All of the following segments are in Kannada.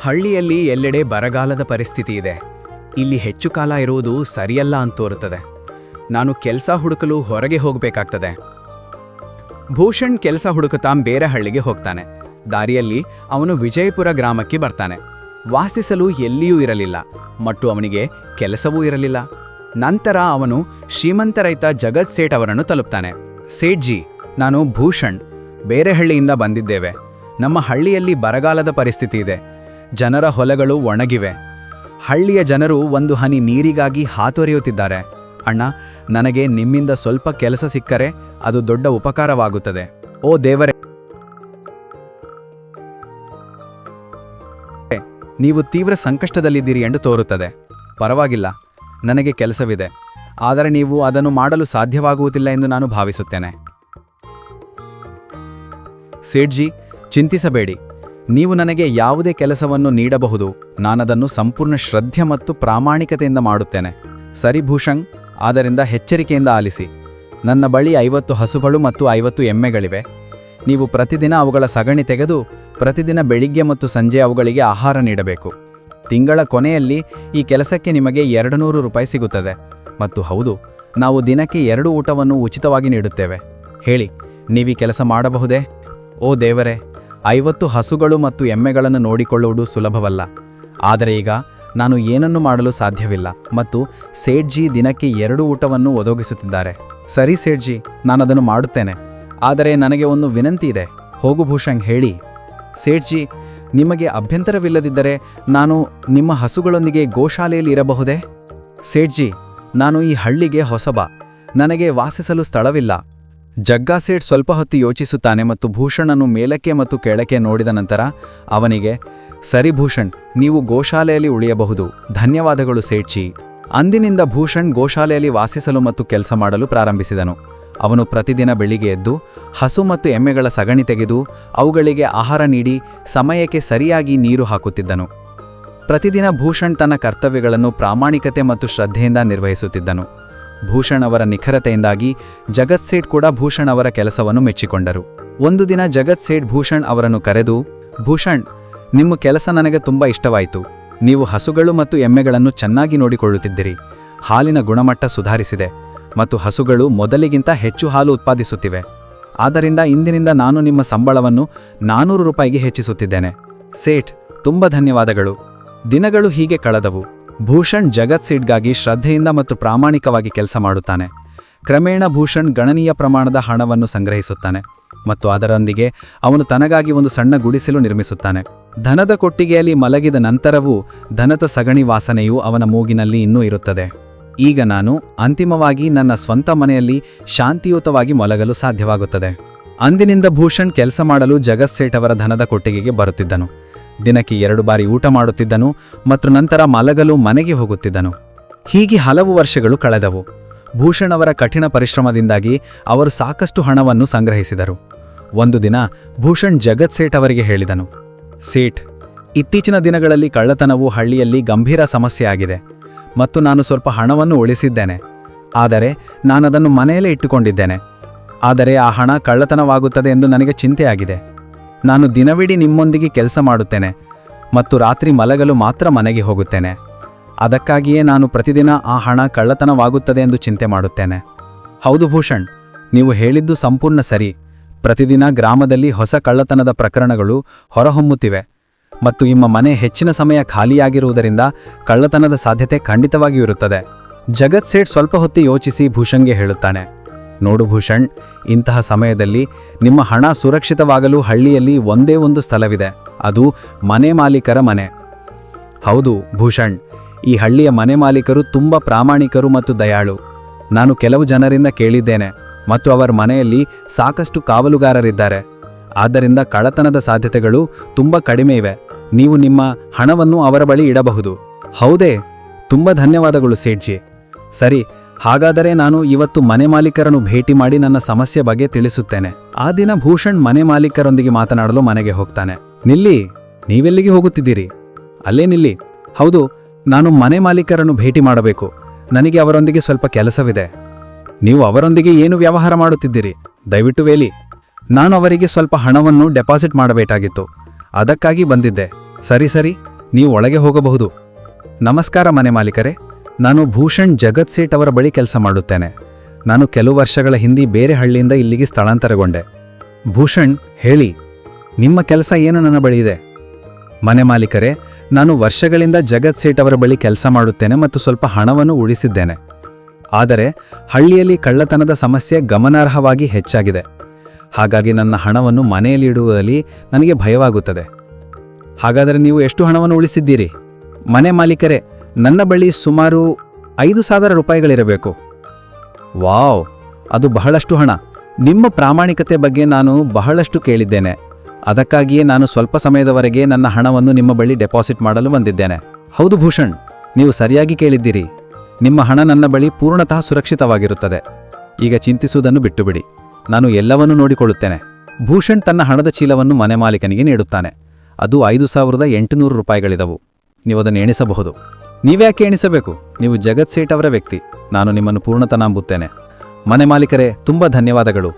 ಹಳ್ಳಿಯಲ್ಲಿ ಎಲ್ಲೆಡೆ ಬರಗಾಲದ ಪರಿಸ್ಥಿತಿ ಇದೆ. ಇಲ್ಲಿ ಹೆಚ್ಚು ಕಾಲ ಇರುವುದು ಸರಿಯಲ್ಲ ಅಂತ ತೋರುತ್ತದೆ. ನಾನು ಕೆಲಸ ಹುಡುಕಲು ಹೊರಗೆ ಹೋಗಬೇಕಾಗ್ತದೆ. ಭೂಷಣ್ ಕೆಲಸ ಹುಡುಕುತ್ತಾ ಬೇರೆ ಹಳ್ಳಿಗೆ ಹೋಗ್ತಾನೆ. ದಾರಿಯಲ್ಲಿ ಅವನು ವಿಜಯಪುರ ಗ್ರಾಮಕ್ಕೆ ಬರ್ತಾನೆ. ವಾಸಿಸಲು ಎಲ್ಲಿಯೂ ಇರಲಿಲ್ಲ ಮತ್ತು ಅವನಿಗೆ ಕೆಲಸವೂ ಇರಲಿಲ್ಲ. ನಂತರ ಅವನು ಶ್ರೀಮಂತ ರೈತ ಜಗತ್ ಸೇಠ್ ಅವರನ್ನು ತಲುಪ್ತಾನೆ. ಸೇಠ್ಜಿ, ನಾನು ಭೂಷಣ್, ಬೇರೆ ಹಳ್ಳಿಯಿಂದ ಬಂದಿದ್ದೇವೆ. ನಮ್ಮ ಹಳ್ಳಿಯಲ್ಲಿ ಬರಗಾಲದ ಪರಿಸ್ಥಿತಿ ಇದೆ. ಜನರ ಹೊಲಗಳು ಒಣಗಿವೆ. ಹಳ್ಳಿಯ ಜನರು ಒಂದು ಹನಿ ನೀರಿಗಾಗಿ ಹಾತೊರೆಯುತ್ತಿದ್ದಾರೆ. ಅಣ್ಣ, ನನಗೆ ನಿಮ್ಮಿಂದ ಸ್ವಲ್ಪ ಕೆಲಸ ಸಿಕ್ಕರೆ ಅದು ದೊಡ್ಡ ಉಪಕಾರವಾಗುತ್ತದೆ. ಓ ದೇವರೇ, ನೀವು ತೀವ್ರ ಸಂಕಷ್ಟದಲ್ಲಿದ್ದೀರಿ ಎಂದು ತೋರುತ್ತದೆ. ಪರವಾಗಿಲ್ಲ, ನನಗೆ ಕೆಲಸವಿದೆ, ಆದರೆ ನೀವು ಅದನ್ನು ಮಾಡಲು ಸಾಧ್ಯವಾಗುವುದಿಲ್ಲ ಎಂದು ನಾನು ಭಾವಿಸುತ್ತೇನೆ. ಸೇಠ್ಜಿ, ಚಿಂತಿಸಬೇಡಿ. ನೀವು ನನಗೆ ಯಾವುದೇ ಕೆಲಸವನ್ನು ನೀಡಬಹುದು. ನಾನದನ್ನು ಸಂಪೂರ್ಣ ಶ್ರದ್ಧೆ ಮತ್ತು ಪ್ರಾಮಾಣಿಕತೆಯಿಂದ ಮಾಡುತ್ತೇನೆ. ಸರಿ ಭೂಷಣ್, ಆದ್ದರಿಂದ ಎಚ್ಚರಿಕೆಯಿಂದ ಆಲಿಸಿ. ನನ್ನ ಬಳಿ 50 ಹಸುಗಳು ಮತ್ತು 50 ಎಮ್ಮೆಗಳಿವೆ. ನೀವು ಪ್ರತಿದಿನ ಅವುಗಳ ಸಗಣಿ ತೆಗೆದು ಪ್ರತಿದಿನ ಬೆಳಿಗ್ಗೆ ಮತ್ತು ಸಂಜೆ ಅವುಗಳಿಗೆ ಆಹಾರ ನೀಡಬೇಕು. ತಿಂಗಳ ಕೊನೆಯಲ್ಲಿ ಈ ಕೆಲಸಕ್ಕೆ ನಿಮಗೆ 200 ರೂಪಾಯಿ ಸಿಗುತ್ತದೆ. ಮತ್ತು ಹೌದು, ನಾವು ದಿನಕ್ಕೆ 2 ಊಟವನ್ನು ಉಚಿತವಾಗಿ ನೀಡುತ್ತೇವೆ. ಹೇಳಿ, ನೀವೀ ಕೆಲಸ ಮಾಡಬಹುದೇ? ಓ ದೇವರೇ, 50 ಹಸುಗಳು ಮತ್ತು ಎಮ್ಮೆಗಳನ್ನು ನೋಡಿಕೊಳ್ಳುವುದು ಸುಲಭವಲ್ಲ. ಆದರೆ ಈಗ ನಾನು ಏನನ್ನು ಮಾಡಲು ಸಾಧ್ಯವಿಲ್ಲ ಮತ್ತು ಸೇಠ್ಜಿ ದಿನಕ್ಕೆ 2 ಊಟವನ್ನು ಒದಗಿಸುತ್ತಿದ್ದಾರೆ. ಸರಿ ಸೇಠ್ಜಿ, ನಾನದನ್ನು ಮಾಡುತ್ತೇನೆ. ಆದರೆ ನನಗೆ ಒಂದು ವಿನಂತಿ ಇದೆ. ಹೋಗು ಭೂಷಣ್, ಹೇಳಿ. ಸೇಠ್ಜಿ, ನಿಮಗೆ ಅಭ್ಯಂತರವಿಲ್ಲದಿದ್ದರೆ ನಾನು ನಿಮ್ಮ ಹಸುಗಳೊಂದಿಗೆ ಗೋಶಾಲೆಯಲ್ಲಿ ಇರಬಹುದೇ? ಸೇಠ್ಜಿ, ನಾನು ಈ ಹಳ್ಳಿಗೆ ಹೊಸಬ. ನನಗೆ ವಾಸಿಸಲು ಸ್ಥಳವಿಲ್ಲ. ಜಗ್ಗಾ ಸೇಠ್ ಸ್ವಲ್ಪ ಹೊತ್ತು ಯೋಚಿಸುತ್ತಾನೆ ಮತ್ತು ಭೂಷಣನ್ನು ಮೇಲಕ್ಕೆ ಮತ್ತು ಕೆಳಕ್ಕೆ ನೋಡಿದ ನಂತರ ಅವನಿಗೆ, ಸರಿ ಭೂಷಣ್, ನೀವು ಗೋಶಾಲೆಯಲ್ಲಿ ಉಳಿಯಬಹುದು. ಧನ್ಯವಾದಗಳು ಸೇಠ್ಜಿ. ಅಂದಿನಿಂದ ಭೂಷಣ್ ಗೋಶಾಲೆಯಲ್ಲಿ ವಾಸಿಸಲು ಮತ್ತು ಕೆಲಸ ಮಾಡಲು ಪ್ರಾರಂಭಿಸಿದನು. ಅವನು ಪ್ರತಿದಿನ ಬೆಳಿಗ್ಗೆ ಎದ್ದು ಹಸು ಮತ್ತು ಎಮ್ಮೆಗಳ ಸಗಣಿ ತೆಗೆದು ಅವುಗಳಿಗೆ ಆಹಾರ ನೀಡಿ ಸಮಯಕ್ಕೆ ಸರಿಯಾಗಿ ನೀರು ಹಾಕುತ್ತಿದ್ದನು. ಪ್ರತಿದಿನ ಭೂಷಣ್ ತನ್ನ ಕರ್ತವ್ಯಗಳನ್ನು ಪ್ರಾಮಾಣಿಕತೆ ಮತ್ತು ಶ್ರದ್ಧೆಯಿಂದ ನಿರ್ವಹಿಸುತ್ತಿದ್ದನು. ಭೂಷಣ್ ಅವರ ನಿಖರತೆಯಿಂದಾಗಿ ಜಗತ್ ಸೇಠ್ ಕೂಡ ಭೂಷಣ್ ಅವರ ಕೆಲಸವನ್ನು ಮೆಚ್ಚಿಕೊಂಡರು. ಒಂದು ದಿನ ಜಗತ್ ಸೇಠ್ ಭೂಷಣ್ ಅವರನ್ನು ಕರೆದು, ಭೂಷಣ್, ನಿಮ್ಮ ಕೆಲಸ ನನಗೆ ತುಂಬ ಇಷ್ಟವಾಯಿತು. ನೀವು ಹಸುಗಳು ಮತ್ತು ಎಮ್ಮೆಗಳನ್ನು ಚೆನ್ನಾಗಿ ನೋಡಿಕೊಳ್ಳುತ್ತಿದ್ದಿರಿ. ಹಾಲಿನ ಗುಣಮಟ್ಟ ಸುಧಾರಿಸಿದೆ ಮತ್ತು ಹಸುಗಳು ಮೊದಲಿಗಿಂತ ಹೆಚ್ಚು ಹಾಲು ಉತ್ಪಾದಿಸುತ್ತಿವೆ. ಆದ್ದರಿಂದ ಇಂದಿನಿಂದ ನಾನು ನಿಮ್ಮ ಸಂಬಳವನ್ನು 400 ರೂಪಾಯಿಗೆ ಹೆಚ್ಚಿಸುತ್ತಿದ್ದೇನೆ. ಸೇಠ್, ತುಂಬ ಧನ್ಯವಾದಗಳು. ದಿನಗಳು ಹೀಗೆ ಕಳೆದವು. ಭೂಷಣ್ ಜಗತ್ ಸೇಠ್ಗಾಗಿ ಶ್ರದ್ಧೆಯಿಂದ ಮತ್ತು ಪ್ರಾಮಾಣಿಕವಾಗಿ ಕೆಲಸ ಮಾಡುತ್ತಾನೆ. ಕ್ರಮೇಣ ಭೂಷಣ್ ಗಣನೀಯ ಪ್ರಮಾಣದ ಹಣವನ್ನು ಸಂಗ್ರಹಿಸುತ್ತಾನೆ ಮತ್ತು ಅದರೊಂದಿಗೆ ಅವನು ತನಗಾಗಿ ಒಂದು ಸಣ್ಣ ಗುಡಿಸಲು ನಿರ್ಮಿಸುತ್ತಾನೆ. ದನದ ಕೊಟ್ಟಿಗೆಯಲ್ಲಿ ಮಲಗಿದ ನಂತರವೂ ದನದ ಸಗಣಿ ವಾಸನೆಯು ಅವನ ಮೂಗಿನಲ್ಲಿ ಇನ್ನೂ ಇರುತ್ತದೆ. ಈಗ ನಾನು ಅಂತಿಮವಾಗಿ ನನ್ನ ಸ್ವಂತ ಮನೆಯಲ್ಲಿ ಶಾಂತಿಯುತವಾಗಿ ಮಲಗಲು ಸಾಧ್ಯವಾಗುತ್ತದೆ. ಅಂದಿನಿಂದ ಭೂಷಣ್ ಕೆಲಸ ಮಾಡಲು ಜಗತ್ ಸೇಠ್ ಅವರ ದನದ ಕೊಟ್ಟಿಗೆಗೆ ಬರುತ್ತಿದ್ದನು. ದಿನಕ್ಕೆ 2 ಬಾರಿ ಊಟ ಮಾಡುತ್ತಿದ್ದನು ಮತ್ತು ನಂತರ ಮಲಗಲು ಮನೆಗೆ ಹೋಗುತ್ತಿದ್ದನು. ಹೀಗೆ ಹಲವು ವರ್ಷಗಳು ಕಳೆದವು. ಭೂಷಣ್ ಅವರ ಕಠಿಣ ಪರಿಶ್ರಮದಿಂದಾಗಿ ಅವರು ಸಾಕಷ್ಟು ಹಣವನ್ನು ಸಂಗ್ರಹಿಸಿದರು. ಒಂದು ದಿನ ಭೂಷಣ್ ಜಗತ್ ಸೇಠ್ ಅವರಿಗೆ ಹೇಳಿದನು, ಸೇಠ್, ಇತ್ತೀಚಿನ ದಿನಗಳಲ್ಲಿ ಕಳ್ಳತನವು ಹಳ್ಳಿಯಲ್ಲಿ ಗಂಭೀರ ಸಮಸ್ಯೆಯಾಗಿದೆ ಮತ್ತು ನಾನು ಸ್ವಲ್ಪ ಹಣವನ್ನು ಉಳಿಸಿದ್ದೇನೆ. ಆದರೆ ನಾನದನ್ನು ಮನೆಯಲ್ಲೇ ಇಟ್ಟುಕೊಂಡಿದ್ದೇನೆ. ಆದರೆ ಆ ಹಣ ಕಳ್ಳತನವಾಗುತ್ತದೆ ಎಂದು ನನಗೆ ಚಿಂತೆಯಾಗಿದೆ. ನಾನು ದಿನವಿಡೀ ನಿಮ್ಮೊಂದಿಗೆ ಕೆಲಸ ಮಾಡುತ್ತೇನೆ ಮತ್ತು ರಾತ್ರಿ ಮಲಗಲು ಮಾತ್ರ ಮನೆಗೆ ಹೋಗುತ್ತೇನೆ. ಅದಕ್ಕಾಗಿಯೇ ನಾನು ಪ್ರತಿದಿನ ಆ ಹಣ ಕಳ್ಳತನವಾಗುತ್ತದೆ ಎಂದು ಚಿಂತೆ ಮಾಡುತ್ತೇನೆ. ಹೌದು ಭೂಷಣ್, ನೀವು ಹೇಳಿದ್ದು ಸಂಪೂರ್ಣ ಸರಿ. ಪ್ರತಿದಿನ ಗ್ರಾಮದಲ್ಲಿ ಹೊಸ ಕಳ್ಳತನದ ಪ್ರಕರಣಗಳು ಹೊರಹೊಮ್ಮುತ್ತಿವೆ ಮತ್ತು ನಿಮ್ಮ ಮನೆ ಹೆಚ್ಚಿನ ಸಮಯ ಖಾಲಿಯಾಗಿರುವುದರಿಂದ ಕಳ್ಳತನದ ಸಾಧ್ಯತೆ ಖಂಡಿತವಾಗಿಯೂ ಇರುತ್ತದೆ. ಜಗತ್ ಸೇಠ್ ಸ್ವಲ್ಪ ಹೊತ್ತು ಯೋಚಿಸಿ ಭೂಷಣ್ಗೆ ಹೇಳುತ್ತಾನೆ, ನೋಡು ಭೂಷಣ್, ಇಂತಹ ಸಮಯದಲ್ಲಿ ನಿಮ್ಮ ಹಣ ಸುರಕ್ಷಿತವಾಗಲು ಹಳ್ಳಿಯಲ್ಲಿ ಒಂದೇ ಒಂದು ಸ್ಥಳವಿದೆ. ಅದು ಮನೆ ಮಾಲೀಕರ ಮನೆ. ಹೌದು ಭೂಷಣ್, ಈ ಹಳ್ಳಿಯ ಮನೆ ಮಾಲೀಕರು ತುಂಬ ಪ್ರಾಮಾಣಿಕರು ಮತ್ತು ದಯಾಳು. ನಾನು ಕೆಲವು ಜನರಿಂದ ಕೇಳಿದ್ದೇನೆ ಮತ್ತು ಅವರ ಮನೆಯಲ್ಲಿ ಸಾಕಷ್ಟು ಕಾವಲುಗಾರರಿದ್ದಾರೆ. ಆದ್ದರಿಂದ ಕಳ್ಳತನದ ಸಾಧ್ಯತೆಗಳು ತುಂಬ ಕಡಿಮೆ ಇವೆ. ನೀವು ನಿಮ್ಮ ಹಣವನ್ನು ಅವರ ಬಳಿ ಇಡಬಹುದು. ಹೌದೇ? ತುಂಬ ಧನ್ಯವಾದಗಳು ಸೇಠ್ಜಿ. ಸರಿ, ಹಾಗಾದರೆ ನಾನು ಇವತ್ತು ಮನೆ ಮಾಲೀಕರನ್ನು ಭೇಟಿ ಮಾಡಿ ನನ್ನ ಸಮಸ್ಯೆ ಬಗ್ಗೆ ತಿಳಿಸುತ್ತೇನೆ. ಆ ದಿನ ಭೂಷಣ್ ಮನೆ ಮಾಲೀಕರೊಂದಿಗೆ ಮಾತನಾಡಲು ಮನೆಗೆ ಹೋಗ್ತಾನೆ. ನಿಲ್ಲಿ, ನೀವೆಲ್ಲಿಗೆ ಹೋಗುತ್ತಿದ್ದೀರಿ? ಅಲ್ಲೇ ನಿಲ್ಲಿ. ಹೌದು, ನಾನು ಮನೆ ಮಾಲೀಕರನ್ನು ಭೇಟಿ ಮಾಡಬೇಕು. ನನಗೆ ಅವರೊಂದಿಗೆ ಸ್ವಲ್ಪ ಕೆಲಸವಿದೆ. ನೀವು ಅವರೊಂದಿಗೆ ಏನು ವ್ಯವಹಾರ ಮಾಡುತ್ತಿದ್ದೀರಿ? ದಯವಿಟ್ಟು ವೇಲಿ. ನಾನು ಅವರಿಗೆ ಸ್ವಲ್ಪ ಹಣವನ್ನು ಡೆಪಾಸಿಟ್ ಮಾಡಬೇಕಾಗಿತ್ತು. ಅದಕ್ಕಾಗಿ ಬಂದಿದ್ದೆ. ಸರಿ, ನೀವು ಒಳಗೆ ಹೋಗಬಹುದು. ನಮಸ್ಕಾರ ಮನೆ ಮಾಲೀಕರೇ, ನಾನು ಭೂಷಣ್ ಜಗತ್ ಸೇಠ್ ಅವರ ಬಳಿ ಕೆಲಸ ಮಾಡುತ್ತೇನೆ. ನಾನು ಕೆಲವು ವರ್ಷಗಳ ಹಿಂದೆ ಬೇರೆ ಹಳ್ಳಿಯಿಂದ ಇಲ್ಲಿಗೆ ಸ್ಥಳಾಂತರಗೊಂಡೆ. ಭೂಷಣ್, ಹೇಳಿ, ನಿಮ್ಮ ಕೆಲಸ ಏನು ನನ್ನ ಬಳಿ ಇದೆ? ಮನೆ ಮಾಲೀಕರೇ, ನಾನು ವರ್ಷಗಳಿಂದ ಜಗತ್ ಸೇಠ್ ಅವರ ಬಳಿ ಕೆಲಸ ಮಾಡುತ್ತೇನೆ ಮತ್ತು ಸ್ವಲ್ಪ ಹಣವನ್ನು ಉಳಿಸಿದ್ದೇನೆ. ಆದರೆ ಹಳ್ಳಿಯಲ್ಲಿ ಕಳ್ಳತನದ ಸಮಸ್ಯೆ ಗಮನಾರ್ಹವಾಗಿ ಹೆಚ್ಚಾಗಿದೆ. ಹಾಗಾಗಿ ನನ್ನ ಹಣವನ್ನು ಮನೆಯಲ್ಲಿ ಇಡುವುದರಲ್ಲಿ ನನಗೆ ಭಯವಾಗುತ್ತದೆ. ಹಾಗಾದರೆ ನೀವು ಎಷ್ಟು ಹಣವನ್ನು ಉಳಿಸಿದ್ದೀರಿ? ಮನೆ ಮಾಲೀಕರೇ, ನನ್ನ ಬಳಿ ಸುಮಾರು 5,000 ರೂಪಾಯಿಗಳಿರಬೇಕು. ವಾವ್, ಅದು ಬಹಳಷ್ಟು ಹಣ. ನಿಮ್ಮ ಪ್ರಾಮಾಣಿಕತೆ ಬಗ್ಗೆ ನಾನು ಬಹಳಷ್ಟು ಕೇಳಿದ್ದೇನೆ. ಅದಕ್ಕಾಗಿಯೇ ನಾನು ಸ್ವಲ್ಪ ಸಮಯದವರೆಗೆ ನನ್ನ ಹಣವನ್ನು ನಿಮ್ಮ ಬಳಿ ಡೆಪಾಸಿಟ್ ಮಾಡಲು ಬಂದಿದ್ದೇನೆ. ಹೌದು ಭೂಷಣ್, ನೀವು ಸರಿಯಾಗಿ ಕೇಳಿದ್ದೀರಿ. ನಿಮ್ಮ ಹಣ ನನ್ನ ಬಳಿ ಪೂರ್ಣತಃ ಸುರಕ್ಷಿತವಾಗಿರುತ್ತದೆ. ಈಗ ಚಿಂತಿಸುವುದನ್ನು ಬಿಟ್ಟುಬಿಡಿ, ನಾನು ಎಲ್ಲವನ್ನೂ ನೋಡಿಕೊಳ್ಳುತ್ತೇನೆ. ಭೂಷಣ್ ತನ್ನ ಹಣದ ಚೀಲವನ್ನು ಮನೆ ಮಾಲೀಕನಿಗೆ ನೀಡುತ್ತಾನೆ. ಅದು 5,800 ರೂಪಾಯಿಗಳಿದವು. ನೀವು ಅದನ್ನು ಎಣಿಸಬಹುದು. ನೀವ್ಯಾಕೆ ಎಣಿಸಬೇಕು? ನೀವು ಜಗತ್ ಸೇಠ್ ಅವರ ವ್ಯಕ್ತಿ. ನಾನು ನಿಮ್ಮನ್ನು ಪೂರ್ಣತಃ ನಂಬುತ್ತೇನೆ. ಮನೆ ಮಾಲೀಕರೇ, ತುಂಬ ಧನ್ಯವಾದಗಳು.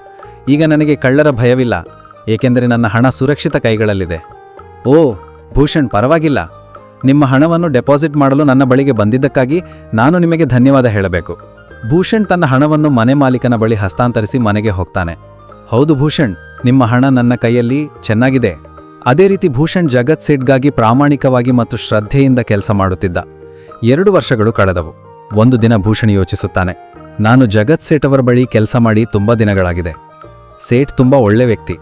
ಈಗ ನನಗೆ ಕಳ್ಳರ ಭಯವಿಲ್ಲ, ಏಕೆಂದರೆ ನನ್ನ ಹಣ ಸುರಕ್ಷಿತ ಕೈಗಳಲ್ಲಿದೆ. ಓ ಭೂಷಣ್, ಪರವಾಗಿಲ್ಲ. ನಿಮ್ಮ ಹಣವನ್ನು ಡೆಪಾಸಿಟ್ ಮಾಡಲು ನನ್ನ ಬಳಿಗೆ ಬಂದಿದ್ದಕ್ಕಾಗಿ ನಾನು ನಿಮಗೆ ಧನ್ಯವಾದ ಹೇಳಬೇಕು. ಭೂಷಣ್ ತನ್ನ ಹಣವನ್ನು ಮನೆ ಮಾಲೀಕನ ಬಳಿ ಹಸ್ತಾಂತರಿಸಿ ಮನೆಗೆ ಹೋಗ್ತಾನೆ. ಹೌದು ಭೂಷಣ್, ನಿಮ್ಮ ಹಣ ನನ್ನ ಕೈಯಲ್ಲಿ ಚೆನ್ನಾಗಿದೆ. ಅದೇ ರೀತಿ ಭೂಷಣ್ ಜಗತ್ ಸೇಠ್ಗಾಗಿ ಪ್ರಾಮಾಣಿಕವಾಗಿ ಮತ್ತು ಶ್ರದ್ಧೆಯಿಂದ ಕೆಲಸ ಮಾಡುತ್ತಿದ್ದ. 2 ವರ್ಷಗಳು ಕಳೆದವು. ಒಂದು ದಿನ ಭೂಷಣ್ ಯೋಚಿಸುತ್ತಾನೆ, ನಾನು ಜಗತ್ ಸೇಠ್ ಅವರ ಬಳಿ ಕೆಲಸ ಮಾಡಿ ತುಂಬ ದಿನಗಳಾಗಿದೆ. ಸೇಠ್ ತುಂಬ ಒಳ್ಳೆ ವ್ಯಕ್ತಿ.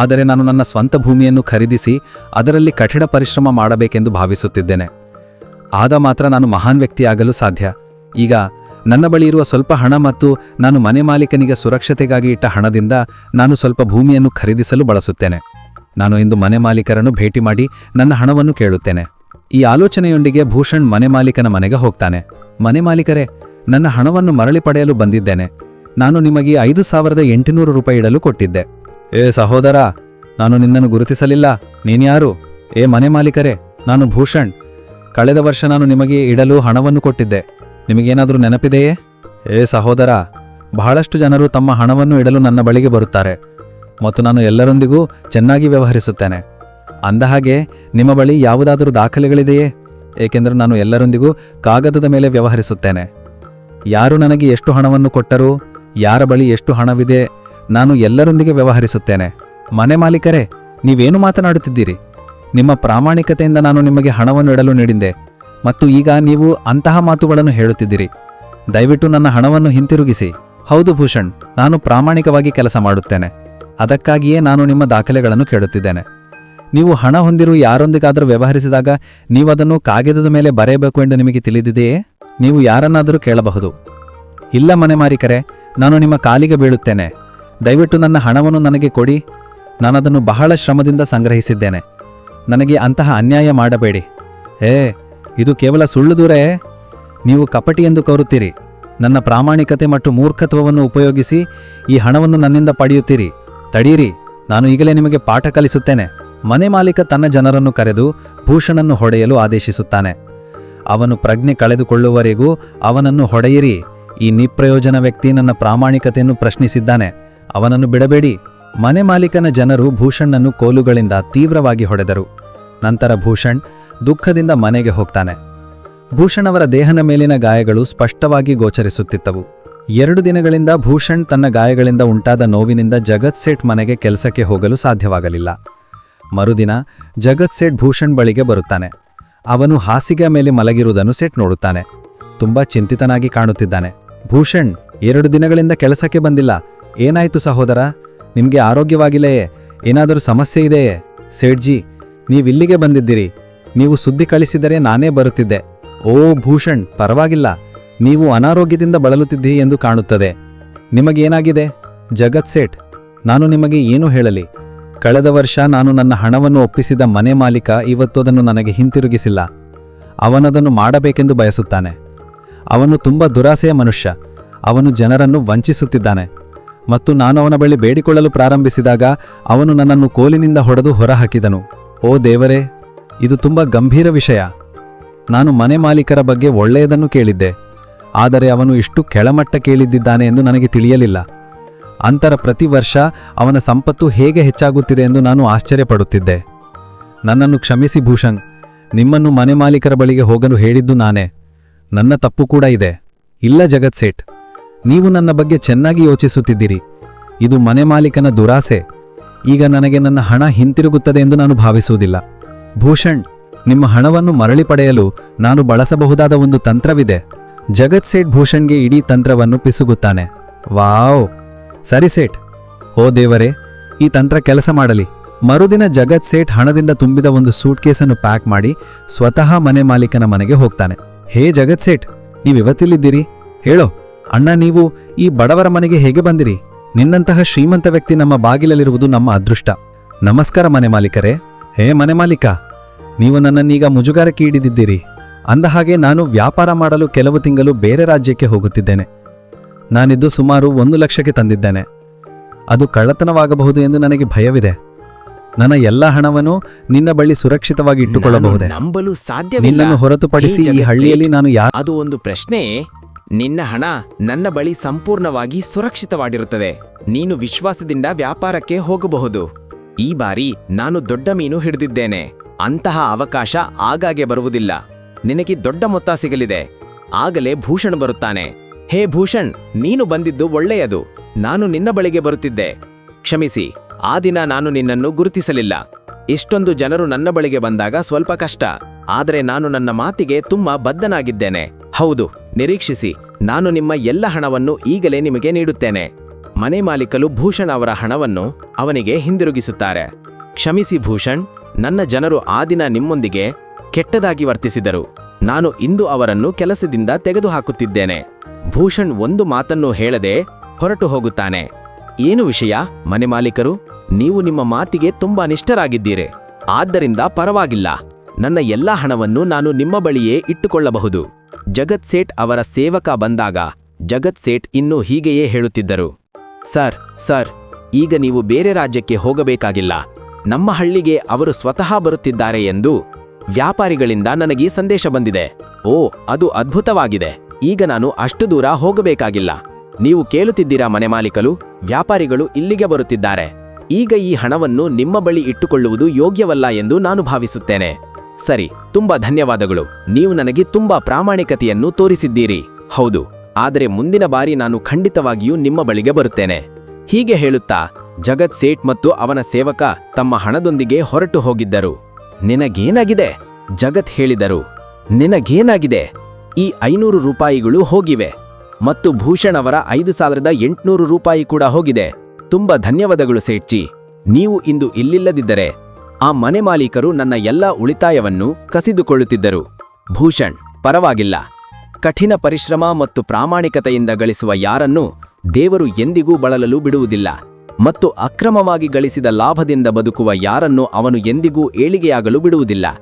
ಆದರೆ ನಾನು ನನ್ನ ಸ್ವಂತ ಭೂಮಿಯನ್ನು ಖರೀದಿಸಿ ಅದರಲ್ಲಿ ಕಠಿಣ ಪರಿಶ್ರಮ ಮಾಡಬೇಕೆಂದು ಭಾವಿಸುತ್ತಿದ್ದೇನೆ. ಆಗ ಮಾತ್ರ ನಾನು ಮಹಾನ್ ವ್ಯಕ್ತಿಯಾಗಲು ಸಾಧ್ಯ. ಈಗ ನನ್ನ ಬಳಿ ಇರುವ ಸ್ವಲ್ಪ ಹಣ ಮತ್ತು ನಾನು ಮನೆ ಮಾಲೀಕನಿಗೆ ಸುರಕ್ಷತೆಗಾಗಿ ಇಟ್ಟ ಹಣದಿಂದ ನಾನು ಸ್ವಲ್ಪ ಭೂಮಿಯನ್ನು ಖರೀದಿಸಲು ಬಳಸುತ್ತೇನೆ. ನಾನು ಇಂದು ಮನೆ ಮಾಲೀಕರನ್ನು ಭೇಟಿ ಮಾಡಿ ನನ್ನ ಹಣವನ್ನು ಕೇಳುತ್ತೇನೆ. ಈ ಆಲೋಚನೆಯೊಂದಿಗೆ ಭೂಷಣ್ ಮನೆ ಮಾಲೀಕನ ಮನೆಗೆ ಹೋಗ್ತಾನೆ. ಮನೆ ಮಾಲೀಕರೇ, ನನ್ನ ಹಣವನ್ನು ಮರಳಿ ಪಡೆಯಲು ಬಂದಿದ್ದೇನೆ. ನಾನು ನಿಮಗೆ 5,800 ರೂಪಾಯಿ ಇಡಲು ಕೊಟ್ಟಿದ್ದೆ. ಏ ಸಹೋದರ, ನಾನು ನಿನ್ನನ್ನು ಗುರುತಿಸಲಿಲ್ಲ. ನೀನ್ಯಾರು? ಏ ಮನೆ ಮಾಲೀಕರೇ, ನಾನು ಭೂಷಣ್. ಕಳೆದ ವರ್ಷ ನಾನು ನಿಮಗೆ ಇಡಲು ಹಣವನ್ನು ಕೊಟ್ಟಿದ್ದೆ. ನಿಮಗೇನಾದರೂ ನೆನಪಿದೆಯೇ? ಏ ಸಹೋದರ, ಬಹಳಷ್ಟು ಜನರು ತಮ್ಮ ಹಣವನ್ನು ಇಡಲು ನನ್ನ ಬಳಿಗೆ ಬರುತ್ತಾರೆ ಮತ್ತು ನಾನು ಎಲ್ಲರೊಂದಿಗೂ ಚೆನ್ನಾಗಿ ವ್ಯವಹರಿಸುತ್ತೇನೆ. ಅಂದಹಾಗೆ ನಿಮ್ಮ ಬಳಿ ಯಾವುದಾದರೂ ದಾಖಲೆಗಳಿದೆಯೇ? ಏಕೆಂದರೆ ನಾನು ಎಲ್ಲರೊಂದಿಗೂ ಕಾಗದದ ಮೇಲೆ ವ್ಯವಹರಿಸುತ್ತೇನೆ. ಯಾರು ನನಗೆ ಎಷ್ಟು ಹಣವನ್ನು ಕೊಟ್ಟರು, ಯಾರ ಬಳಿ ಎಷ್ಟು ಹಣವಿದೆ, ನಾನು ಎಲ್ಲರೊಂದಿಗೆ ವ್ಯವಹರಿಸುತ್ತೇನೆ. ಮನೆ ಮಾಲೀಕರೇ, ನೀವೇನು ಮಾತನಾಡುತ್ತಿದ್ದೀರಿ? ನಿಮ್ಮ ಪ್ರಾಮಾಣಿಕತೆಯಿಂದ ನಾನು ನಿಮಗೆ ಹಣವನ್ನು ಇಡಲು ನೀಡಿದ್ದೆ ಮತ್ತು ಈಗ ನೀವು ಅಂತಹ ಮಾತುಗಳನ್ನು ಹೇಳುತ್ತಿದ್ದೀರಿ. ದಯವಿಟ್ಟು ನನ್ನ ಹಣವನ್ನು ಹಿಂತಿರುಗಿಸಿ. ಹೌದು ಭೂಷಣ್, ನಾನು ಪ್ರಾಮಾಣಿಕವಾಗಿ ಕೆಲಸ ಮಾಡುತ್ತೇನೆ. ಅದಕ್ಕಾಗಿಯೇ ನಾನು ನಿಮ್ಮ ದಾಖಲೆಗಳನ್ನು ಕೇಳುತ್ತಿದ್ದೇನೆ. ನೀವು ಹಣ ಹೊಂದಿರುವ ಯಾರೊಂದಿಗಾದರೂ ವ್ಯವಹರಿಸಿದಾಗ ನೀವು ಅದನ್ನು ಕಾಗದದ ಮೇಲೆ ಬರೆಯಬೇಕು ಎಂದು ನಿಮಗೆ ತಿಳಿದಿದೆಯೇ? ನೀವು ಯಾರನ್ನಾದರೂ ಕೇಳಬಹುದು. ಇಲ್ಲ ಮನೆ ಮಾಲೀಕರೇ, ನಾನು ನಿಮ್ಮ ಕಾಲಿಗೆ ಬೀಳುತ್ತೇನೆ. ದಯವಿಟ್ಟು ನನ್ನ ಹಣವನ್ನು ನನಗೆ ಕೊಡಿ. ನಾನದನ್ನು ಬಹಳ ಶ್ರಮದಿಂದ ಸಂಗ್ರಹಿಸಿದ್ದೇನೆ. ನನಗೆ ಅಂತಹ ಅನ್ಯಾಯ ಮಾಡಬೇಡಿ. ಇದು ಕೇವಲ ಸುಳ್ಳು ದೂರೇ. ನೀವು ಕಪಟಿ ಎಂದು ಕೋರುತ್ತೀರಿ. ನನ್ನ ಪ್ರಾಮಾಣಿಕತೆ ಮತ್ತು ಮೂರ್ಖತ್ವವನ್ನು ಉಪಯೋಗಿಸಿ ಈ ಹಣವನ್ನು ನನ್ನಿಂದ ಪಡೆಯುತ್ತೀರಿ. ತಡೀರಿ, ನಾನು ಈಗಲೇ ನಿಮಗೆ ಪಾಠ ಕಲಿಸುತ್ತೇನೆ. ಮನೆ ಮಾಲೀಕ ತನ್ನ ಜನರನ್ನು ಕರೆದು ಭೂಷಣನ್ನು ಹೊಡೆಯಲು ಆದೇಶಿಸುತ್ತಾನೆ. ಅವನು ಪ್ರಜ್ಞೆ ಕಳೆದುಕೊಳ್ಳುವವರೆಗೂ ಅವನನ್ನು ಹೊಡೆಯಿರಿ. ಈ ನಿಪ್ರಯೋಜನ ವ್ಯಕ್ತಿ ನನ್ನ ಪ್ರಾಮಾಣಿಕತೆಯನ್ನು ಪ್ರಶ್ನಿಸಿದ್ದಾನೆ, ಅವನನ್ನು ಬಿಡಬೇಡಿ. ಮನೆ ಮಾಲೀಕನ ಜನರು ಭೂಷಣ್ಣನ್ನು ಕೋಲುಗಳಿಂದ ತೀವ್ರವಾಗಿ ಹೊಡೆದರು. ನಂತರ ಭೂಷಣ್ ದುಃಖದಿಂದ ಮನೆಗೆ ಹೋಗ್ತಾನೆ. ಭೂಷಣ್ ಅವರ ದೇಹದ ಮೇಲಿನ ಗಾಯಗಳು ಸ್ಪಷ್ಟವಾಗಿ ಗೋಚರಿಸುತ್ತಿದ್ದವು. 2 ದಿನಗಳಿಂದ ಭೂಷಣ್ ತನ್ನ ಗಾಯಗಳಿಂದ ಉಂಟಾದ ನೋವಿನಿಂದ ಜಗತ್ ಸೇಠ್ ಮನೆಗೆ ಕೆಲಸಕ್ಕೆ ಹೋಗಲು ಸಾಧ್ಯವಾಗಲಿಲ್ಲ. ಮರುದಿನ ಜಗತ್ ಸೇಠ್ ಭೂಷಣ್ ಬಳಿಗೆ ಬರುತ್ತಾನೆ. ಅವನು ಹಾಸಿಗೆ ಮೇಲೆ ಮಲಗಿರುವುದನ್ನು ಸೇಠ್ ನೋಡುತ್ತಾನೆ. ತುಂಬಾ ಚಿಂತಿತನಾಗಿ ಕಾಣುತ್ತಿದ್ದಾನೆ. ಭೂಷಣ್, 2 ದಿನಗಳಿಂದ ಕೆಲಸಕ್ಕೆ ಬಂದಿಲ್ಲ. ಏನಾಯ್ತು ಸಹೋದರ? ನಿಮಗೆ ಆರೋಗ್ಯವಾಗಿದೆಯೇ? ಏನಾದರೂ ಸಮಸ್ಯೆ ಇದೆಯೇ? ಸೇಠ್ಜಿ, ನೀವಿಲ್ಲಿಗೆ ಬಂದಿದ್ದೀರಿ. ನೀವು ಸುದ್ದಿ ಕಳಿಸಿದರೆ ನಾನೇ ಬರುತ್ತಿದ್ದೆ. ಓ ಭೂಷಣ್, ಪರವಾಗಿಲ್ಲ. ನೀವು ಅನಾರೋಗ್ಯದಿಂದ ಬಳಲುತ್ತಿದ್ದೀ ಎಂದು ಕಾಣುತ್ತದೆ. ನಿಮಗೇನಾಗಿದೆ? ಜಗತ್ ಸೇಠ್, ನಾನು ನಿಮಗೆ ಏನು ಹೇಳಲಿ? ಕಳೆದ ವರ್ಷ ನಾನು ನನ್ನ ಹಣವನ್ನು ಒಪ್ಪಿಸಿದ ಮನೆ ಮಾಲೀಕ ಇವತ್ತು ಅದನ್ನು ನನಗೆ ಹಿಂತಿರುಗಿಸಿಲ್ಲ. ಅವನದನ್ನು ಮಾಡಬೇಕೆಂದು ಬಯಸುತ್ತಾನೆ. ಅವನು ತುಂಬ ದುರಾಸೆಯ ಮನುಷ್ಯ. ಅವನು ಜನರನ್ನು ವಂಚಿಸುತ್ತಿದ್ದಾನೆ ಮತ್ತು ನಾನು ಅವನ ಬಳಿ ಬೇಡಿಕೊಳ್ಳಲು ಪ್ರಾರಂಭಿಸಿದಾಗ ಅವನು ನನ್ನನ್ನು ಕೋಲಿನಿಂದ ಹೊಡೆದು ಹೊರಹಾಕಿದನು. ಓ ದೇವರೇ, ಇದು ತುಂಬ ಗಂಭೀರ ವಿಷಯ. ನಾನು ಮನೆ ಮಾಲೀಕರ ಬಗ್ಗೆ ಒಳ್ಳೆಯದನ್ನು ಕೇಳಿದ್ದೆ, ಆದರೆ ಅವನು ಇಷ್ಟು ಕೆಳಮಟ್ಟ ಕೇಳಿದ್ದಾನೆ ಎಂದು ನನಗೆ ತಿಳಿಯಲಿಲ್ಲ. ಅಂತರ ಪ್ರತಿ ವರ್ಷ ಅವನ ಸಂಪತ್ತು ಹೇಗೆ ಹೆಚ್ಚಾಗುತ್ತಿದೆ ಎಂದು ನಾನು ಆಶ್ಚರ್ಯಪಡುತ್ತಿದ್ದೆ. ನನ್ನನ್ನು ಕ್ಷಮಿಸಿ ಭೂಷಣ್. ನಿಮ್ಮನ್ನು ಮನೆ ಮಾಲೀಕರ ಬಳಿಗೆ ಹೋಗಲು ಹೇಳಿದ್ದು ನಾನೇ. ನನ್ನ ತಪ್ಪು ಕೂಡ ಇದೆ. ಇಲ್ಲ ಜಗತ್ ಸೇಠ್, ನೀವು ನನ್ನ ಬಗ್ಗೆ ಚೆನ್ನಾಗಿ ಯೋಚಿಸುತ್ತಿದ್ದೀರಿ. ಇದು ಮನೆ ಮಾಲೀಕನ ದುರಾಸೆ. ಈಗ ನನಗೆ ನನ್ನ ಹಣ ಹಿಂತಿರುಗುತ್ತದೆ ಎಂದು ನಾನು ಭಾವಿಸುವುದಿಲ್ಲ. ಭೂಷಣ್, ನಿಮ್ಮ ಹಣವನ್ನು ಮರಳಿ ಪಡೆಯಲು ನಾನು ಬಳಸಬಹುದಾದ ಒಂದು ತಂತ್ರವಿದೆ. ಜಗತ್ ಸೇಠ್ ಭೂಷಣ್ಗೆ ಇಡೀ ತಂತ್ರವನ್ನು ಪಿಸುಗುತ್ತಾನೆ. ವಾವ್, ಸರಿ ಸೇಠ್. ಓ ದೇವರೇ, ಈ ತಂತ್ರ ಕೆಲಸ ಮಾಡಲಿ. ಮರುದಿನ ಜಗತ್ ಸೇಠ್ ಹಣದಿಂದ ತುಂಬಿದ ಒಂದು ಸೂಟ್ಕೇಸನ್ನು ಪ್ಯಾಕ್ ಮಾಡಿ ಸ್ವತಃ ಮನೆ ಮಾಲೀಕನ ಮನೆಗೆ ಹೋಗ್ತಾನೆ. ಹೇ ಜಗತ್ ಸೇಠ್, ನೀವಿವತ್ತಿಲ್ಲಿದ್ದೀರಿ? ಹೇಳೋ ಅಣ್ಣ, ನೀವು ಈ ಬಡವರ ಮನೆಗೆ ಹೇಗೆ ಬಂದಿರಿ? ನಿನ್ನಂತಹ ಶ್ರೀಮಂತ ವ್ಯಕ್ತಿ ನಮ್ಮ ಬಾಗಿಲಲ್ಲಿರುವುದು ನಮ್ಮ ಅದೃಷ್ಟ. ನಮಸ್ಕಾರ ಮನೆ ಮಾಲೀಕರೇ. ಹೇ ಮನೆ ಮಾಲೀಕ, ನೀವು ನನ್ನನ್ನೀಗ ಮುಜುಗಾರಕ್ಕೆ ಹಿಡಿದಿದ್ದೀರಿ. ಅಂದಹಾಗೆ ನಾನು ವ್ಯಾಪಾರ ಮಾಡಲು ಕೆಲವು ತಿಂಗಳು ಬೇರೆ ರಾಜ್ಯಕ್ಕೆ ಹೋಗುತ್ತಿದ್ದೇನೆ. ನಾನಿದ್ದು ಸುಮಾರು 1 ಲಕ್ಷಕ್ಕೆ ತಂದಿದ್ದೇನೆ. ಅದು ಕಳ್ಳತನವಾಗಬಹುದು ಎಂದು ನನಗೆ ಭಯವಿದೆ. ನನ್ನ ಎಲ್ಲ ಹಣವನ್ನು ನಿನ್ನ ಬಳಿ ಸುರಕ್ಷಿತವಾಗಿ ಇಟ್ಟುಕೊಳ್ಳಬಹುದೇ? ನಂಬಲು ಸಾಧ್ಯವಿಲ್ಲ. ನಿನ್ನನ್ನು ಹೊರತುಪಡಿಸಿ ಈ ಹಳ್ಳಿಯಲ್ಲಿ ನಾನು ಅದು ಒಂದು ಪ್ರಶ್ನೆ. ನಿನ್ನ ಹಣ ನನ್ನ ಬಳಿ ಸಂಪೂರ್ಣವಾಗಿ ಸುರಕ್ಷಿತವಾಗಿರುತ್ತದೆ. ನೀನು ವಿಶ್ವಾಸದಿಂದ ವ್ಯಾಪಾರಕ್ಕೆ ಹೋಗಬಹುದು. ಈ ಬಾರಿ ನಾನು ದೊಡ್ಡ ಮೀನು ಹಿಡಿದಿದ್ದೇನೆ. ಅಂತಹ ಅವಕಾಶ ಆಗಾಗ್ಗೆ ಬರುವುದಿಲ್ಲ. ನಿನಗೆ ದೊಡ್ಡ ಮೊತ್ತ ಸಿಗಲಿದೆ. ಆಗಲೇ ಭೂಷಣ್ ಬರುತ್ತಾನೆ. ಹೇ ಭೂಷಣ್, ನೀನು ಬಂದಿದ್ದು ಒಳ್ಳೆಯದು. ನಾನು ನಿನ್ನ ಬಳಿಗೆ ಬರುತ್ತಿದ್ದೆ. ಕ್ಷಮಿಸಿ, ಆ ದಿನ ನಾನು ನಿನ್ನನ್ನು ಗುರುತಿಸಲಿಲ್ಲ. ಇಷ್ಟೊಂದು ಜನರು ನನ್ನ ಬಳಿಗೆ ಬಂದಾಗ ಸ್ವಲ್ಪ ಕಷ್ಟ. ಆದರೆ ನಾನು ನನ್ನ ಮಾತಿಗೆ ತುಂಬಾ ಬದ್ಧನಾಗಿದ್ದೇನೆ. ಹೌದು, ನಿರೀಕ್ಷಿಸಿ, ನಾನು ನಿಮ್ಮ ಎಲ್ಲ ಹಣವನ್ನು ಈಗಲೇ ನಿಮಗೆ ನೀಡುತ್ತೇನೆ. ಮನೆ ಮಾಲೀಕರು ಭೂಷಣ್ ಅವರ ಹಣವನ್ನು ಅವನಿಗೆ ಹಿಂದಿರುಗಿಸುತ್ತಾರೆ. ಕ್ಷಮಿಸಿ ಭೂಷಣ್, ನನ್ನ ಜನರು ಆ ದಿನ ನಿಮ್ಮೊಂದಿಗೆ ಕೆಟ್ಟದಾಗಿ ವರ್ತಿಸಿದರು. ನಾನು ಇಂದು ಅವರನ್ನು ಕೆಲಸದಿಂದ ತೆಗೆದುಹಾಕುತ್ತಿದ್ದೇನೆ. ಭೂಷಣ್ ಒಂದು ಮಾತನ್ನು ಹೇಳದೆ ಹೊರಟು ಹೋಗುತ್ತಾನೆ. ಏನು ವಿಷಯ ಮನೆ ಮಾಲೀಕರು? ನೀವು ನಿಮ್ಮ ಮಾತಿಗೆ ತುಂಬಾ ನಿಷ್ಠರಾಗಿದ್ದೀರಿ. ಆದ್ದರಿಂದ ಪರವಾಗಿಲ್ಲ, ನನ್ನ ಎಲ್ಲಾ ಹಣವನ್ನು ನಾನು ನಿಮ್ಮ ಬಳಿಯೇ ಇಟ್ಟುಕೊಳ್ಳಬಹುದು. ಜಗತ್ ಸೇಠ್ ಅವರ ಸೇವಕ ಬಂದಾಗ ಜಗತ್ ಸೇಠ್ ಇನ್ನೂ ಹೀಗೆಯೇ ಹೇಳುತ್ತಿದ್ದರು. ಸರ್, ಈಗ ನೀವು ಬೇರೆ ರಾಜ್ಯಕ್ಕೆ ಹೋಗಬೇಕಾಗಿಲ್ಲ. ನಮ್ಮ ಹಳ್ಳಿಗೆ ಅವರು ಸ್ವತಃ ಬರುತ್ತಿದ್ದಾರೆ ಎಂದು ವ್ಯಾಪಾರಿಗಳಿಂದ ನನಗೆ ಸಂದೇಶ ಬಂದಿದೆ. ಓ, ಅದು ಅದ್ಭುತವಾಗಿದೆ. ಈಗ ನಾನು ಅಷ್ಟು ದೂರ ಹೋಗಬೇಕಾಗಿಲ್ಲ. ನೀವು ಕೇಳುತ್ತಿದ್ದೀರಾ ಮನೆ ಮಾಲೀಕರು? ವ್ಯಾಪಾರಿಗಳು ಇಲ್ಲಿಗೆ ಬರುತ್ತಿದ್ದಾರೆ. ಈಗ ಈ ಹಣವನ್ನು ನಿಮ್ಮ ಬಳಿ ಇಟ್ಟುಕೊಳ್ಳುವುದು ಯೋಗ್ಯವಲ್ಲ ಎಂದು ನಾನು ಭಾವಿಸುತ್ತೇನೆ. ಸರಿ, ತುಂಬಾ ಧನ್ಯವಾದಗಳು. ನೀವು ನನಗೆ ತುಂಬಾ ಪ್ರಾಮಾಣಿಕತೆಯನ್ನು ತೋರಿಸಿದ್ದೀರಿ. ಹೌದು, ಆದರೆ ಮುಂದಿನ ಬಾರಿ ನಾನು ಖಂಡಿತವಾಗಿಯೂ ನಿಮ್ಮ ಬಳಿಗೆ ಬರುತ್ತೇನೆ. ಹೀಗೆ ಹೇಳುತ್ತಾ ಜಗತ್ ಸೇಠ್ ಮತ್ತು ಅವನ ಸೇವಕ ತಮ್ಮ ಹಣದೊಂದಿಗೆ ಹೊರಟು ಹೋಗಿದ್ದರು. ನಿನಗೇನಾಗಿದೆ? ಜಗತ್ ಹೇಳಿದರು. ನಿನಗೇನಾಗಿದೆ? ಈ 500 ರೂಪಾಯಿಗಳು ಹೋಗಿವೆ ಮತ್ತು ಭೂಷಣ್ ಅವರ 5800 ರೂಪಾಯಿ ಕೂಡ ಹೋಗಿದೆ. ತುಂಬಾ ಧನ್ಯವಾದಗಳು ಸೇಠ್ಜಿ. ನೀವು ಇಂದು ಇಲ್ಲಿಲ್ಲದಿದ್ದರೆ ಆ ಮನೆ ಮಾಲೀಕರು ನನ್ನ ಎಲ್ಲ ಉಳಿತಾಯವನ್ನು ಕಸಿದುಕೊಳ್ಳುತ್ತಿದ್ದರು. ಭೂಷಣ್, ಪರವಾಗಿಲ್ಲ. ಕಠಿಣ ಪರಿಶ್ರಮ ಮತ್ತು ಪ್ರಾಮಾಣಿಕತೆಯಿಂದ ಗಳಿಸುವ ಯಾರನ್ನೂ ದೇವರು ಎಂದಿಗೂ ಬಳಲಲು ಬಿಡುವುದಿಲ್ಲ ಮತ್ತು ಅಕ್ರಮವಾಗಿ ಗಳಿಸಿದ ಲಾಭದಿಂದ ಬದುಕುವ ಯಾರನ್ನೂ ಅವನು ಎಂದಿಗೂ ಏಳಿಗೆಯಾಗಲು ಬಿಡುವುದಿಲ್ಲ.